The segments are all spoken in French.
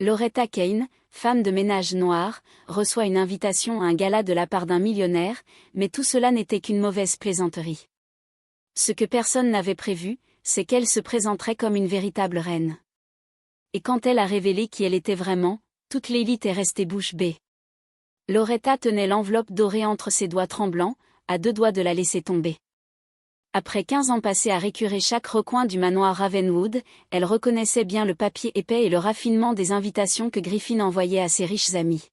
Loretta Kane, femme de ménage noire, reçoit une invitation à un gala de la part d'un millionnaire, mais tout cela n'était qu'une mauvaise plaisanterie. Ce que personne n'avait prévu, c'est qu'elle se présenterait comme une véritable reine. Et quand elle a révélé qui elle était vraiment, toute l'élite est restée bouche bée. Loretta tenait l'enveloppe dorée entre ses doigts tremblants, à 2 doigts de la laisser tomber. Après 15 ans passés à récurer chaque recoin du manoir Ravenwood, elle reconnaissait bien le papier épais et le raffinement des invitations que Griffin envoyait à ses riches amis.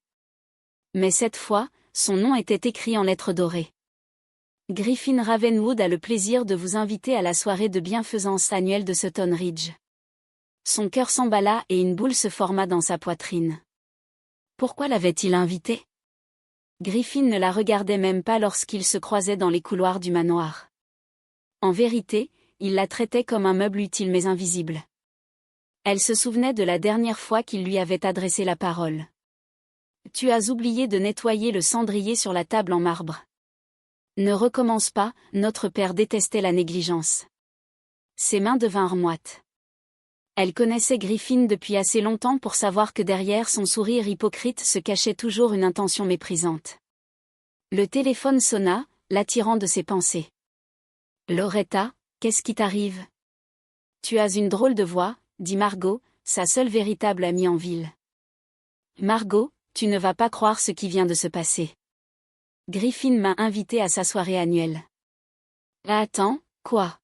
Mais cette fois, son nom était écrit en lettres dorées. Griffin Ravenwood a le plaisir de vous inviter à la soirée de bienfaisance annuelle de Sutton Ridge. Son cœur s'emballa et une boule se forma dans sa poitrine. Pourquoi l'avait-il invitée ? Griffin ne la regardait même pas lorsqu'ils se croisaient dans les couloirs du manoir. En vérité, il la traitait comme un meuble utile mais invisible. Elle se souvenait de la dernière fois qu'il lui avait adressé la parole. « Tu as oublié de nettoyer le cendrier sur la table en marbre. Ne recommence pas, notre père détestait la négligence. » Ses mains devinrent moites. Elle connaissait Griffin depuis assez longtemps pour savoir que derrière son sourire hypocrite se cachait toujours une intention méprisante. Le téléphone sonna, l'attirant de ses pensées. « Loretta, qu'est-ce qui t'arrive ? Tu as une drôle de voix, » dit Margot, sa seule véritable amie en ville. « Margot, tu ne vas pas croire ce qui vient de se passer. Griffin m'a invitée à sa soirée annuelle. » « Attends, quoi ?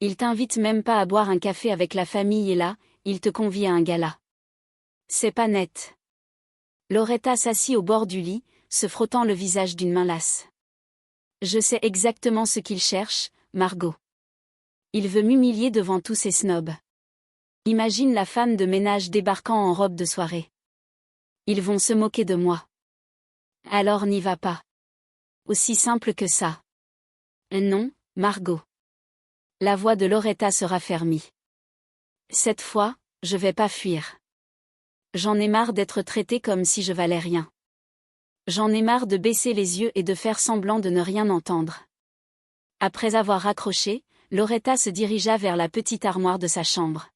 Il t'invite même pas à boire un café avec la famille et là, il te convie à un gala. C'est pas net. » Loretta s'assit au bord du lit, se frottant le visage d'une main lasse. « Je sais exactement ce qu'il cherche, Margot. Il veut m'humilier devant tous ces snobs. Imagine la femme de ménage débarquant en robe de soirée. Ils vont se moquer de moi. Alors n'y va pas. Aussi simple que ça. » « Non, Margot. » La voix de Loretta se raffermit. « Cette fois, je vais pas fuir. J'en ai marre d'être traitée comme si je valais rien. J'en ai marre de baisser les yeux et de faire semblant de ne rien entendre. » Après avoir raccroché, Loretta se dirigea vers la petite armoire de sa chambre.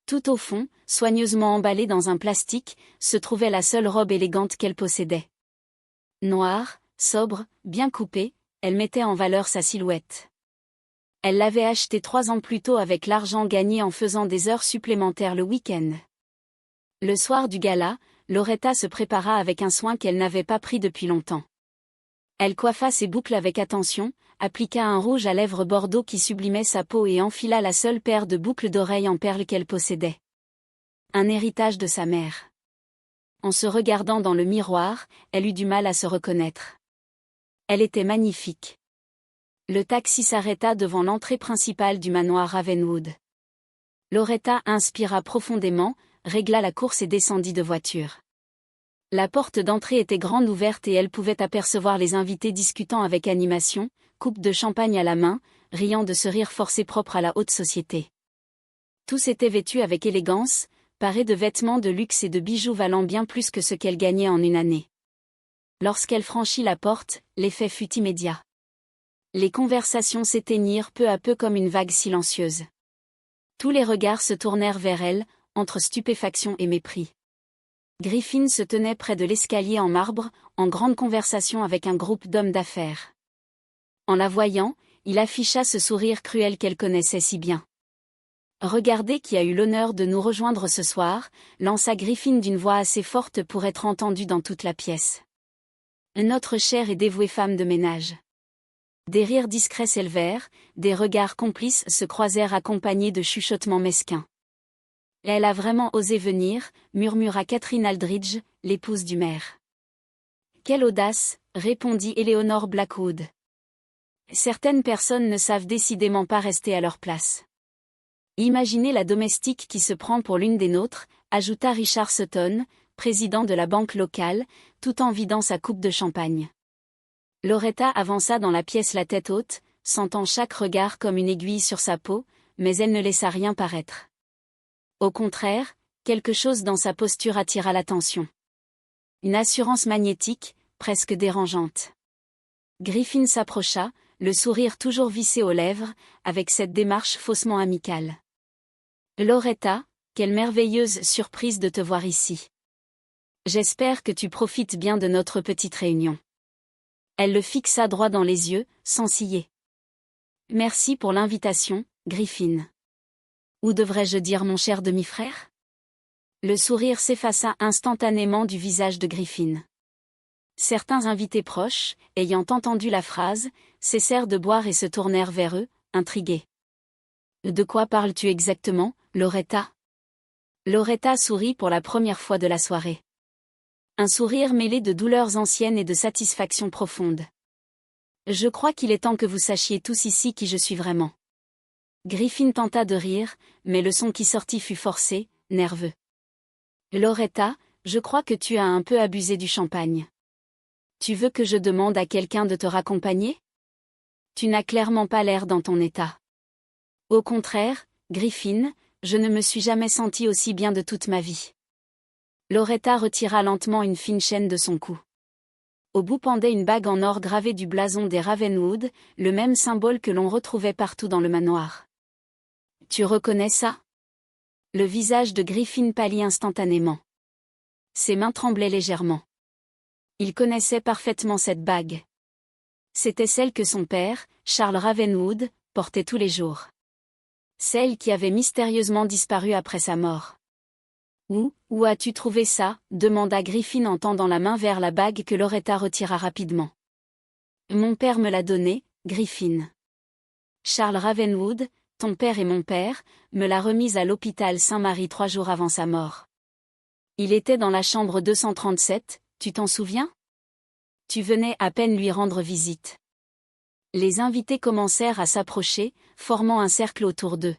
Tout au fond, soigneusement emballée dans un plastique, se trouvait la seule robe élégante qu'elle possédait. Noire, sobre, bien coupée, elle mettait en valeur sa silhouette. Elle l'avait achetée 3 ans plus tôt avec l'argent gagné en faisant des heures supplémentaires le week-end. Le soir du gala, Loretta se prépara avec un soin qu'elle n'avait pas pris depuis longtemps. Elle coiffa ses boucles avec attention, appliqua un rouge à lèvres bordeaux qui sublimait sa peau et enfila la seule paire de boucles d'oreilles en perles qu'elle possédait. Un héritage de sa mère. En se regardant dans le miroir, elle eut du mal à se reconnaître. Elle était magnifique. Le taxi s'arrêta devant l'entrée principale du manoir Ravenwood. Loretta inspira profondément, régla la course et descendit de voiture. La porte d'entrée était grande ouverte et elle pouvait apercevoir les invités discutant avec animation, coupe de champagne à la main, riant de ce rire forcé propre à la haute société. Tous étaient vêtus avec élégance, parés de vêtements de luxe et de bijoux valant bien plus que ce qu'elle gagnait en une année. Lorsqu'elle franchit la porte, l'effet fut immédiat. Les conversations s'éteignirent peu à peu comme une vague silencieuse. Tous les regards se tournèrent vers elle, entre stupéfaction et mépris. Griffin se tenait près de l'escalier en marbre, en grande conversation avec un groupe d'hommes d'affaires. En la voyant, il afficha ce sourire cruel qu'elle connaissait si bien. « Regardez qui a eu l'honneur de nous rejoindre ce soir », lança Griffin d'une voix assez forte pour être entendue dans toute la pièce. « Notre chère et dévouée femme de ménage. » Des rires discrets s'élevèrent, des regards complices se croisèrent accompagnés de chuchotements mesquins. « Elle a vraiment osé venir », murmura Catherine Aldridge, l'épouse du maire. « Quelle audace », répondit Eleanor Blackwood. « Certaines personnes ne savent décidément pas rester à leur place. » Imaginez la domestique qui se prend pour l'une des nôtres, ajouta Richard Sutton, président de la banque locale, tout en vidant sa coupe de champagne. Loretta avança dans la pièce la tête haute, sentant chaque regard comme une aiguille sur sa peau, mais elle ne laissa rien paraître. Au contraire, quelque chose dans sa posture attira l'attention. Une assurance magnétique, presque dérangeante. Griffin s'approcha, le sourire toujours vissé aux lèvres, avec cette démarche faussement amicale. « Loretta, Quelle merveilleuse surprise de te voir ici. J'espère que tu profites bien de notre petite réunion. Elle le fixa droit dans les yeux, sans ciller. Merci pour l'invitation, Griffin. Ou devrais-je dire mon cher demi-frère? Le sourire s'effaça instantanément du visage de Griffin. Certains invités proches, ayant entendu la phrase, cessèrent de boire et se tournèrent vers eux, intrigués. De quoi parles-tu exactement, Loretta? Loretta sourit pour la première fois de la soirée. Un sourire mêlé de douleurs anciennes et de satisfaction profonde. Je crois qu'il est temps que vous sachiez tous ici qui je suis vraiment. Griffin tenta de rire, mais le son qui sortit fut forcé, nerveux. Loretta, je crois que tu as un peu abusé du champagne. Tu veux que je demande à quelqu'un de te raccompagner? Tu n'as clairement pas l'air dans ton état. Au contraire, Griffin, je ne me suis jamais senti aussi bien de toute ma vie. Loretta retira lentement une fine chaîne de son cou. Au bout pendait une bague en or gravée du blason des Ravenwood, le même symbole que l'on retrouvait partout dans le manoir. Tu reconnais ça? Le visage de Griffin pâlit instantanément. Ses mains tremblaient légèrement. Il connaissait parfaitement cette bague. C'était celle que son père, Charles Ravenwood, portait tous les jours. Celle qui avait mystérieusement disparu après sa mort. Où as-tu trouvé ça? Demanda Griffin en tendant la main vers la bague que Loretta retira rapidement. Mon père me l'a donnée, Griffin. Charles Ravenwood, ton père et mon père, me l'a remise à l'hôpital Saint-Marie 3 jours avant sa mort. Il était dans la chambre 237, tu t'en souviens? Tu venais à peine lui rendre visite. Les invités commencèrent à s'approcher, formant un cercle autour d'eux.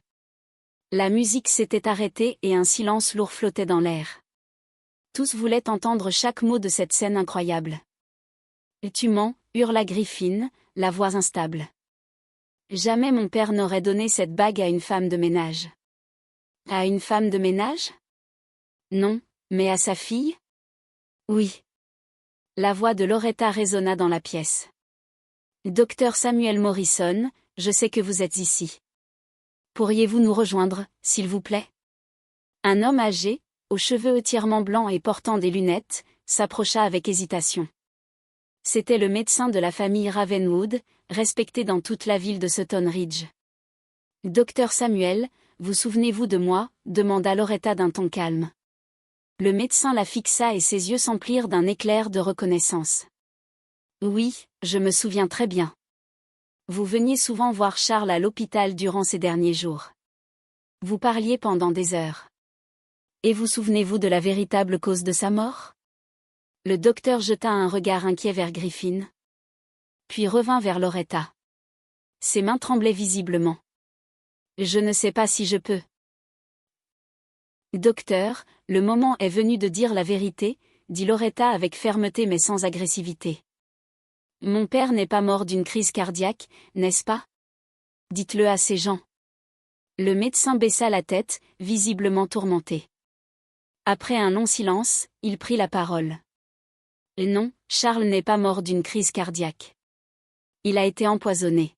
La musique s'était arrêtée et un silence lourd flottait dans l'air. Tous voulaient entendre chaque mot de cette scène incroyable. « Tu mens » hurla Griffin, la voix instable. Jamais mon père n'aurait donné cette bague à une femme de ménage. À une femme de ménage? Non, mais à sa fille? Oui. La voix de Loretta résonna dans la pièce. Docteur Samuel Morrison, je sais que vous êtes ici. Pourriez-vous nous rejoindre, s'il vous plaît? Un homme âgé, aux cheveux entièrement blancs et portant des lunettes, s'approcha avec hésitation. C'était le médecin de la famille Ravenwood, respecté dans toute la ville de Sutton Ridge. Docteur Samuel, vous souvenez-vous de moi? Demanda Loretta d'un ton calme. Le médecin la fixa et ses yeux s'emplirent d'un éclair de reconnaissance. Oui, je me souviens très bien. Vous veniez souvent voir Charles à l'hôpital durant ces derniers jours. Vous parliez pendant des heures. Et vous souvenez-vous de la véritable cause de sa mort? Le docteur jeta un regard inquiet vers Griffin. Puis revint vers Loretta. Ses mains tremblaient visiblement. Je ne sais pas si je peux. Docteur, le moment est venu de dire la vérité, dit Loretta avec fermeté mais sans agressivité. Mon père n'est pas mort d'une crise cardiaque, n'est-ce pas? Dites-le à ces gens. Le médecin baissa la tête, visiblement tourmenté. Après un long silence, il prit la parole. Non, Charles n'est pas mort d'une crise cardiaque. Il a été empoisonné.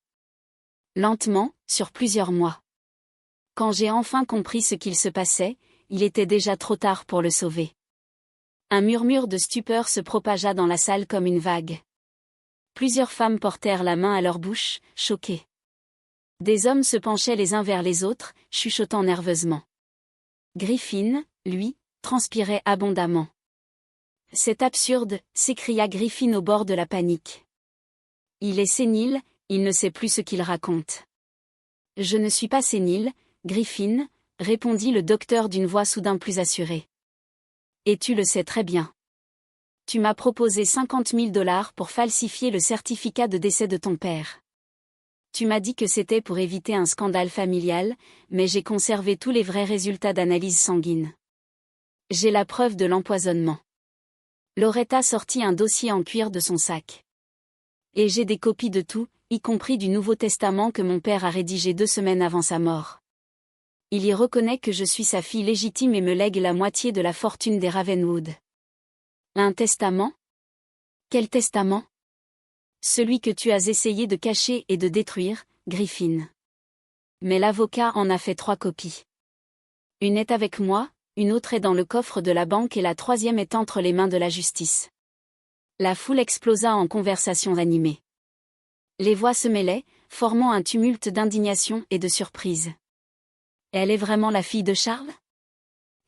Lentement, sur plusieurs mois. Quand j'ai enfin compris ce qu'il se passait, il était déjà trop tard pour le sauver. Un murmure de stupeur se propagea dans la salle comme une vague. Plusieurs femmes portèrent la main à leur bouche, choquées. Des hommes se penchaient les uns vers les autres, chuchotant nerveusement. Griffin, lui, transpirait abondamment. C'est absurde, s'écria Griffin au bord de la panique. Il est sénile, il ne sait plus ce qu'il raconte. Je ne suis pas sénile, Griffin, répondit le docteur d'une voix soudain plus assurée. Et tu le sais très bien. Tu m'as proposé 50 000 $ pour falsifier le certificat de décès de ton père. Tu m'as dit que c'était pour éviter un scandale familial, mais j'ai conservé tous les vrais résultats d'analyse sanguine. J'ai la preuve de l'empoisonnement. Loretta sortit un dossier en cuir de son sac. Et j'ai des copies de tout, y compris du Nouveau Testament que mon père a rédigé 2 semaines avant sa mort. Il y reconnaît que je suis sa fille légitime et me lègue la moitié de la fortune des Ravenwood. Un testament? Quel testament? Celui que tu as essayé de cacher et de détruire, Griffin. Mais l'avocat en a fait 3 copies. Une est avec moi, une autre est dans le coffre de la banque et la troisième est entre les mains de la justice. La foule explosa en conversations animées. Les voix se mêlaient, formant un tumulte d'indignation et de surprise. Elle est vraiment la fille de Charles?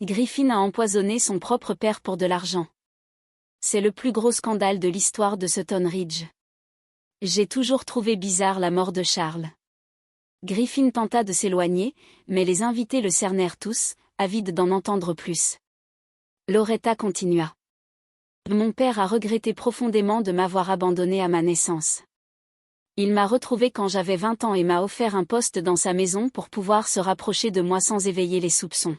Griffin a empoisonné son propre père pour de l'argent. C'est le plus gros scandale de l'histoire de Sutton Ridge. J'ai toujours trouvé bizarre la mort de Charles. Griffin tenta de s'éloigner, mais les invités le cernèrent tous, avides d'en entendre plus. Loretta continua. Mon père a regretté profondément de m'avoir abandonné à ma naissance. Il m'a retrouvée quand j'avais 20 ans et m'a offert un poste dans sa maison pour pouvoir se rapprocher de moi sans éveiller les soupçons.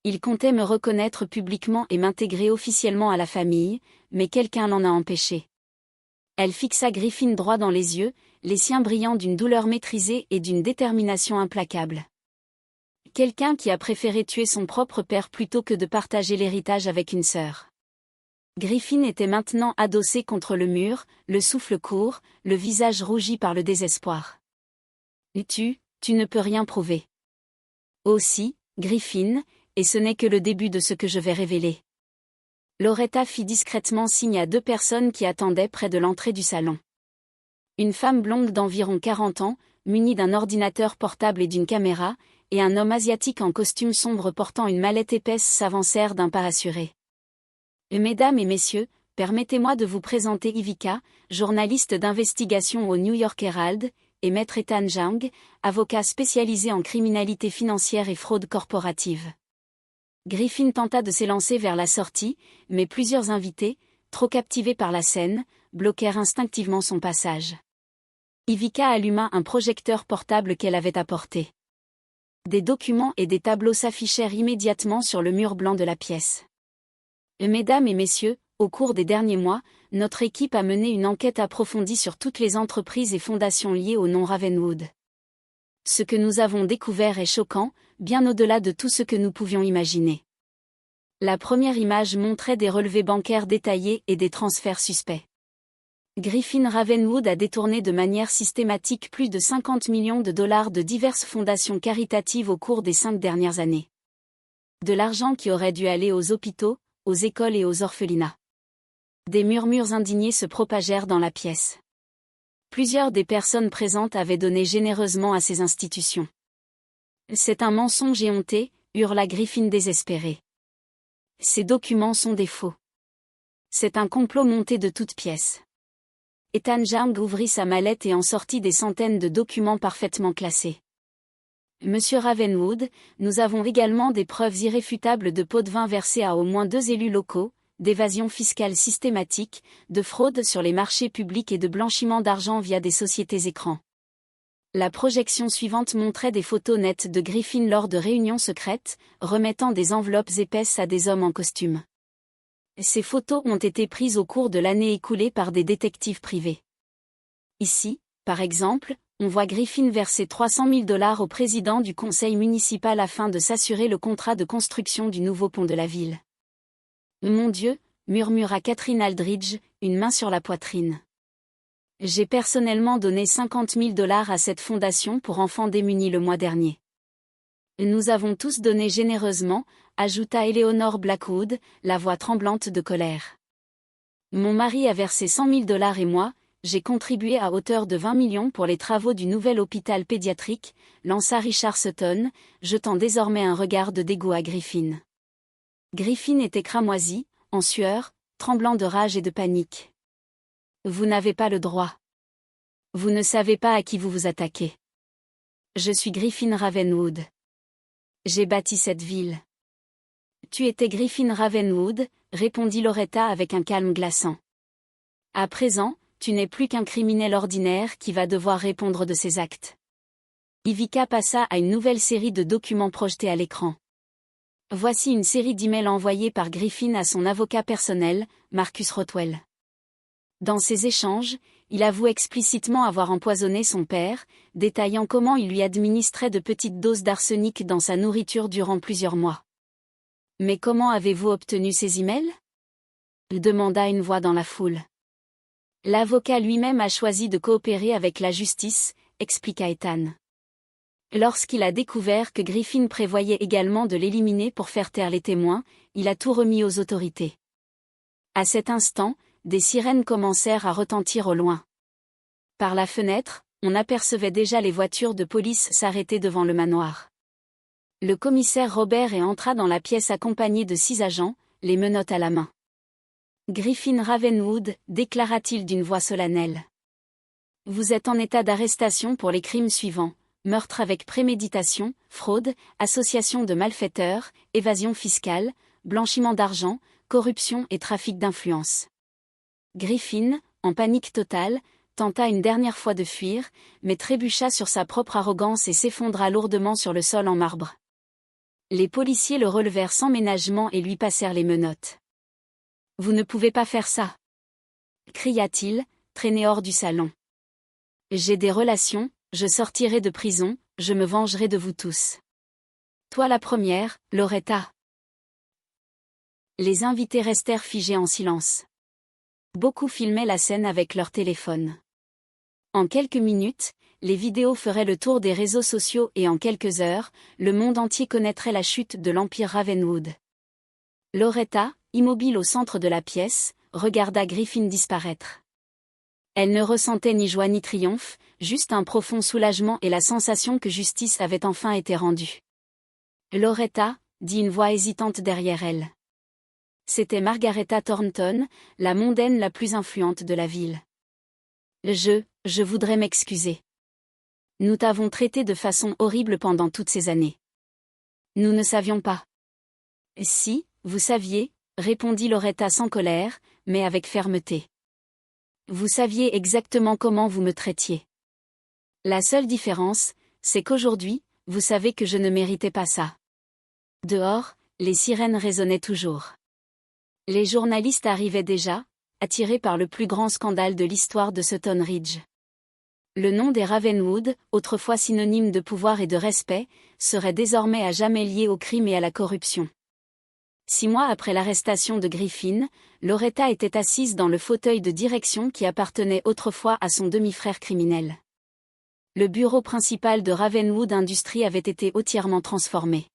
Il comptait me reconnaître publiquement et m'intégrer officiellement à la famille, mais quelqu'un l'en a empêché. Elle fixa Griffin droit dans les yeux, les siens brillants d'une douleur maîtrisée et d'une détermination implacable. Quelqu'un qui a préféré tuer son propre père plutôt que de partager l'héritage avec une sœur. Griffin était maintenant adossé contre le mur, le souffle court, le visage rougi par le désespoir. Tu ne peux rien prouver. Aussi, Griffin, et ce n'est que le début de ce que je vais révéler. Loretta fit discrètement signe à 2 personnes qui attendaient près de l'entrée du salon. Une femme blonde d'environ 40 ans, munie d'un ordinateur portable et d'une caméra, et un homme asiatique en costume sombre portant une mallette épaisse s'avancèrent d'un pas assuré. Mesdames et messieurs, permettez-moi de vous présenter Ivica, journaliste d'investigation au New York Herald, et Maître Ethan Zhang, avocat spécialisé en criminalité financière et fraude corporative. Griffin tenta de s'élancer vers la sortie, mais plusieurs invités, trop captivés par la scène, bloquèrent instinctivement son passage. Ivica alluma un projecteur portable qu'elle avait apporté. Des documents et des tableaux s'affichèrent immédiatement sur le mur blanc de la pièce. Mesdames et messieurs, au cours des derniers mois, notre équipe a mené une enquête approfondie sur toutes les entreprises et fondations liées au nom Ravenwood. Ce que nous avons découvert est choquant, bien au-delà de tout ce que nous pouvions imaginer. La première image montrait des relevés bancaires détaillés et des transferts suspects. Griffin Ravenwood a détourné de manière systématique plus de 50 millions de dollars de diverses fondations caritatives au cours des 5 dernières années. De l'argent qui aurait dû aller aux hôpitaux, aux écoles et aux orphelinats. Des murmures indignés se propagèrent dans la pièce. Plusieurs des personnes présentes avaient donné généreusement à ces institutions. C'est un mensonge éhonté, hurla Griffin désespéré. Ces documents sont des faux. C'est un complot monté de toutes pièces. Ethan Zhang ouvrit sa mallette et en sortit des centaines de documents parfaitement classés. Monsieur Ravenwood, nous avons également des preuves irréfutables de pots de vin versés à au moins 2 élus locaux, d'évasion fiscale systématique, de fraude sur les marchés publics et de blanchiment d'argent via des sociétés écrans. La projection suivante montrait des photos nettes de Griffin lors de réunions secrètes, remettant des enveloppes épaisses à des hommes en costume. Ces photos ont été prises au cours de l'année écoulée par des détectives privés. Ici, par exemple, on voit Griffin verser 300 000 $ au président du conseil municipal afin de s'assurer le contrat de construction du nouveau pont de la ville. Mon Dieu, murmura Catherine Aldridge, une main sur la poitrine. J'ai personnellement donné 50 000 $ à cette fondation pour enfants démunis le mois dernier. Nous avons tous donné généreusement, ajouta Eleanor Blackwood, la voix tremblante de colère. Mon mari a versé 100 000 $ et moi, j'ai contribué à hauteur de 20 millions pour les travaux du nouvel hôpital pédiatrique, lança Richard Sutton, jetant désormais un regard de dégoût à Griffin. Griffin était cramoisi, en sueur, tremblant de rage et de panique. Vous n'avez pas le droit. Vous ne savez pas à qui vous vous attaquez. Je suis Griffin Ravenwood. J'ai bâti cette ville. Tu étais Griffin Ravenwood, répondit Loretta avec un calme glaçant. À présent, tu n'es plus qu'un criminel ordinaire qui va devoir répondre de ses actes. Ivica passa à une nouvelle série de documents projetés à l'écran. Voici une série d'emails envoyés par Griffin à son avocat personnel, Marcus Rothwell. Dans ces échanges, il avoue explicitement avoir empoisonné son père, détaillant comment il lui administrait de petites doses d'arsenic dans sa nourriture durant plusieurs mois. « Mais comment avez-vous obtenu ces emails ?» demanda une voix dans la foule. L'avocat lui-même a choisi de coopérer avec la justice, expliqua Ethan. Lorsqu'il a découvert que Griffin prévoyait également de l'éliminer pour faire taire les témoins, il a tout remis aux autorités. À cet instant, des sirènes commencèrent à retentir au loin. Par la fenêtre, on apercevait déjà les voitures de police s'arrêter devant le manoir. Le commissaire Robert entra dans la pièce accompagné de 6 agents, les menottes à la main. « Griffin Ravenwood », déclara-t-il d'une voix solennelle. « Vous êtes en état d'arrestation pour les crimes suivants. Meurtre avec préméditation, fraude, association de malfaiteurs, évasion fiscale, blanchiment d'argent, corruption et trafic d'influence. » Griffin, en panique totale, tenta une dernière fois de fuir, mais trébucha sur sa propre arrogance et s'effondra lourdement sur le sol en marbre. Les policiers le relevèrent sans ménagement et lui passèrent les menottes. « Vous ne pouvez pas faire ça !» cria-t-il, traîné hors du salon. « J'ai des relations, je sortirai de prison, je me vengerai de vous tous. Toi la première, Loretta. » Les invités restèrent figés en silence. Beaucoup filmaient la scène avec leur téléphone. En quelques minutes, les vidéos feraient le tour des réseaux sociaux et en quelques heures, le monde entier connaîtrait la chute de l'Empire Ravenwood. Loretta, immobile au centre de la pièce, regarda Griffin disparaître. Elle ne ressentait ni joie ni triomphe, juste un profond soulagement et la sensation que justice avait enfin été rendue. « Loretta », dit une voix hésitante derrière elle. C'était Margaretha Thornton, la mondaine la plus influente de la ville. « Je voudrais m'excuser. Nous t'avons traité de façon horrible pendant toutes ces années. Nous ne savions pas. » « Si, vous saviez, » répondit Loretta sans colère, mais avec fermeté. « Vous saviez exactement comment vous me traitiez. La seule différence, c'est qu'aujourd'hui, vous savez que je ne méritais pas ça. » Dehors, les sirènes résonnaient toujours. Les journalistes arrivaient déjà, attirés par le plus grand scandale de l'histoire de Sutton Ridge. Le nom des Ravenwood, autrefois synonyme de pouvoir et de respect, serait désormais à jamais lié au crime et à la corruption. 6 mois après l'arrestation de Griffin, Loretta était assise dans le fauteuil de direction qui appartenait autrefois à son demi-frère criminel. Le bureau principal de Ravenwood Industries avait été entièrement transformé.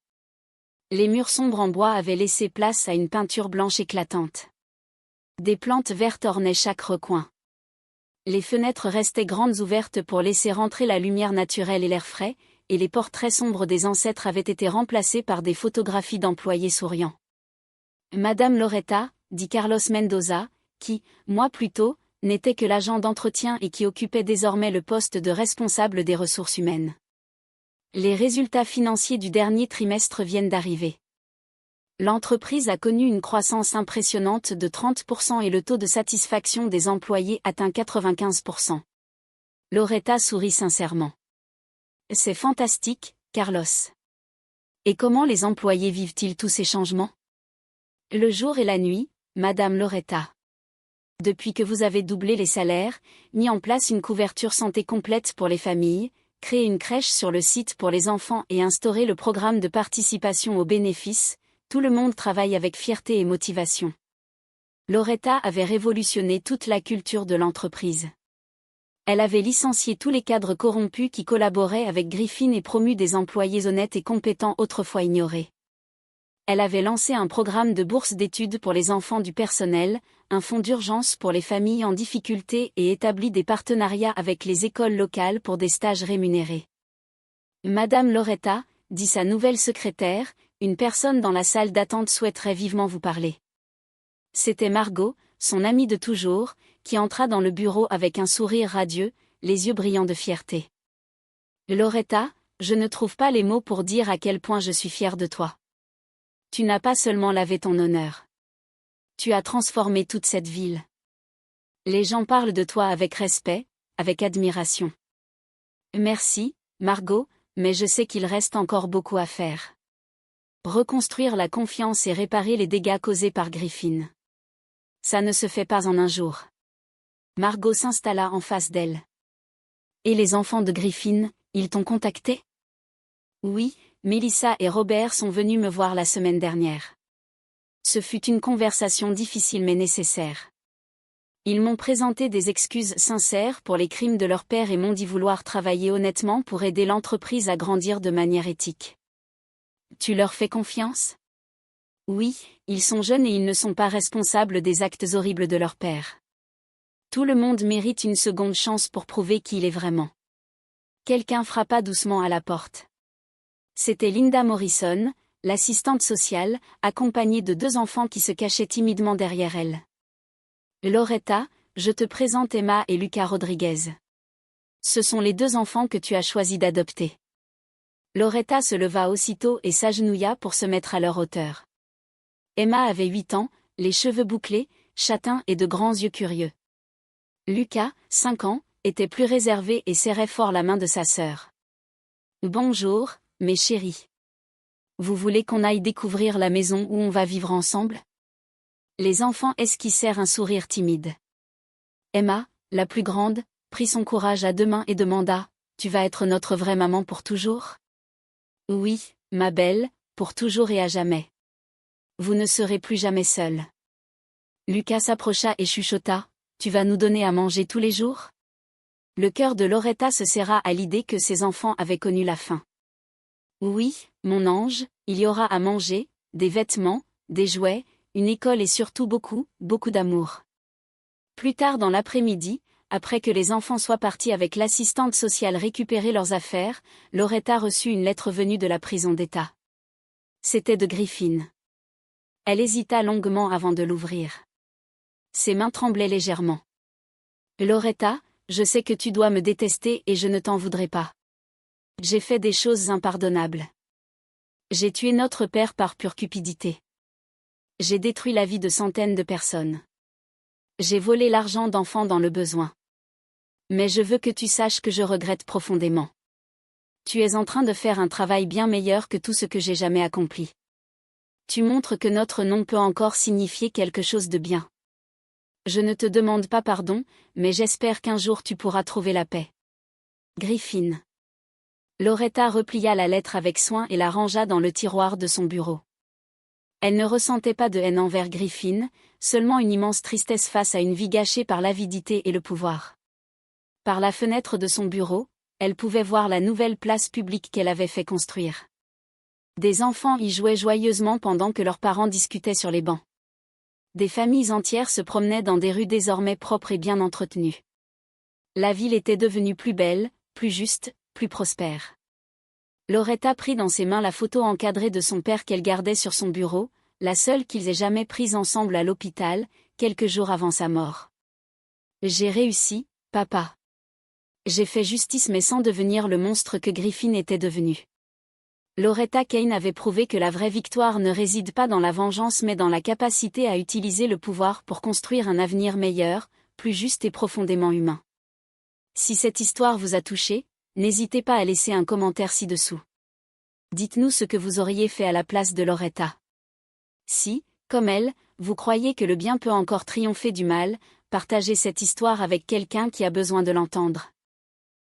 Les murs sombres en bois avaient laissé place à une peinture blanche éclatante. Des plantes vertes ornaient chaque recoin. Les fenêtres restaient grandes ouvertes pour laisser rentrer la lumière naturelle et l'air frais, et les portraits sombres des ancêtres avaient été remplacés par des photographies d'employés souriants. « Madame Loretta », dit Carlos Mendoza, qui, mois plus tôt, n'était que l'agent d'entretien et qui occupait désormais le poste de responsable des ressources humaines. Les résultats financiers du dernier trimestre viennent d'arriver. L'entreprise a connu une croissance impressionnante de 30% et le taux de satisfaction des employés atteint 95%. Loretta sourit sincèrement. « C'est fantastique, Carlos. Et comment les employés vivent-ils tous ces changements ? » « Le jour et la nuit, Madame Loretta. Depuis que vous avez doublé les salaires, mis en place une couverture santé complète pour les familles, créé une crèche sur le site pour les enfants et instauré le programme de participation aux bénéfices, tout le monde travaille avec fierté et motivation. » Loretta avait révolutionné toute la culture de l'entreprise. Elle avait licencié tous les cadres corrompus qui collaboraient avec Griffin et promu des employés honnêtes et compétents autrefois ignorés. Elle avait lancé un programme de bourse d'études pour les enfants du personnel, un fonds d'urgence pour les familles en difficulté et établi des partenariats avec les écoles locales pour des stages rémunérés. « Madame Loretta », dit sa nouvelle secrétaire, « une personne dans la salle d'attente souhaiterait vivement vous parler. » C'était Margot, son amie de toujours, qui entra dans le bureau avec un sourire radieux, les yeux brillants de fierté. « Loretta, je ne trouve pas les mots pour dire à quel point je suis fière de toi. Tu n'as pas seulement lavé ton honneur. Tu as transformé toute cette ville. Les gens parlent de toi avec respect, avec admiration. Merci, Margot, mais je sais qu'il reste encore beaucoup à faire. Reconstruire la confiance et réparer les dégâts causés par Griffin. Ça ne se fait pas en un jour. » Margot s'installa en face d'elle. « Et les enfants de Griffin, ils t'ont contacté ? » ?»« Oui, Melissa et Robert sont venus me voir la semaine dernière. Ce fut une conversation difficile mais nécessaire. Ils m'ont présenté des excuses sincères pour les crimes de leur père et m'ont dit vouloir travailler honnêtement pour aider l'entreprise à grandir de manière éthique. Tu leur fais confiance? Oui, ils sont jeunes et ils ne sont pas responsables des actes horribles de leur père. Tout le monde mérite une seconde chance pour prouver qui il est vraiment. Quelqu'un frappa doucement à la porte. C'était Linda Morrison, l'assistante sociale, accompagnée de 2 enfants qui se cachaient timidement derrière elle. Loretta, je te présente Emma et Lucas Rodriguez. Ce sont les 2 enfants que tu as choisi d'adopter. Loretta se leva aussitôt et s'agenouilla pour se mettre à leur hauteur. Emma avait 8 ans, les cheveux bouclés, châtains et de grands yeux curieux. Lucas, 5 ans, était plus réservé et serrait fort la main de sa sœur. Bonjour, mes chéris. Vous voulez qu'on aille découvrir la maison où on va vivre ensemble? Les enfants esquissèrent un sourire timide. Emma, la plus grande, prit son courage à 2 mains et demanda, « Tu vas être notre vraie maman pour toujours? » « Oui, ma belle, pour toujours et à jamais. Vous ne serez plus jamais seule. » Lucas s'approcha et chuchota, « Tu vas nous donner à manger tous les jours? » Le cœur de Loretta se serra à l'idée que ses enfants avaient connu la faim. « Oui, mon ange, il y aura à manger, des vêtements, des jouets, une école et surtout beaucoup, beaucoup d'amour. » Plus tard dans l'après-midi, après que les enfants soient partis avec l'assistante sociale récupérer leurs affaires, Loretta reçut une lettre venue de la prison d'État. C'était de Griffin. Elle hésita longuement avant de l'ouvrir. Ses mains tremblaient légèrement. « Loretta, je sais que tu dois me détester et je ne t'en voudrais pas. J'ai fait des choses impardonnables. J'ai tué notre père par pure cupidité. J'ai détruit la vie de centaines de personnes. J'ai volé l'argent d'enfants dans le besoin. Mais je veux que tu saches que je regrette profondément. Tu es en train de faire un travail bien meilleur que tout ce que j'ai jamais accompli. Tu montres que notre nom peut encore signifier quelque chose de bien. Je ne te demande pas pardon, mais j'espère qu'un jour tu pourras trouver la paix. Griffin. Loretta replia la lettre avec soin et la rangea dans le tiroir de son bureau. Elle ne ressentait pas de haine envers Griffin, seulement une immense tristesse face à une vie gâchée par l'avidité et le pouvoir. Par la fenêtre de son bureau, elle pouvait voir la nouvelle place publique qu'elle avait fait construire. Des enfants y jouaient joyeusement pendant que leurs parents discutaient sur les bancs. Des familles entières se promenaient dans des rues désormais propres et bien entretenues. La ville était devenue plus belle, plus juste, plus prospère. Loretta prit dans ses mains la photo encadrée de son père qu'elle gardait sur son bureau, la seule qu'ils aient jamais prise ensemble à l'hôpital, quelques jours avant sa mort. « J'ai réussi, papa. J'ai fait justice mais sans devenir le monstre que Griffin était devenu. » Loretta Kane avait prouvé que la vraie victoire ne réside pas dans la vengeance mais dans la capacité à utiliser le pouvoir pour construire un avenir meilleur, plus juste et profondément humain. Si cette histoire vous a touché, n'hésitez pas à laisser un commentaire ci-dessous. Dites-nous ce que vous auriez fait à la place de Loretta. Si, comme elle, vous croyez que le bien peut encore triompher du mal, partagez cette histoire avec quelqu'un qui a besoin de l'entendre.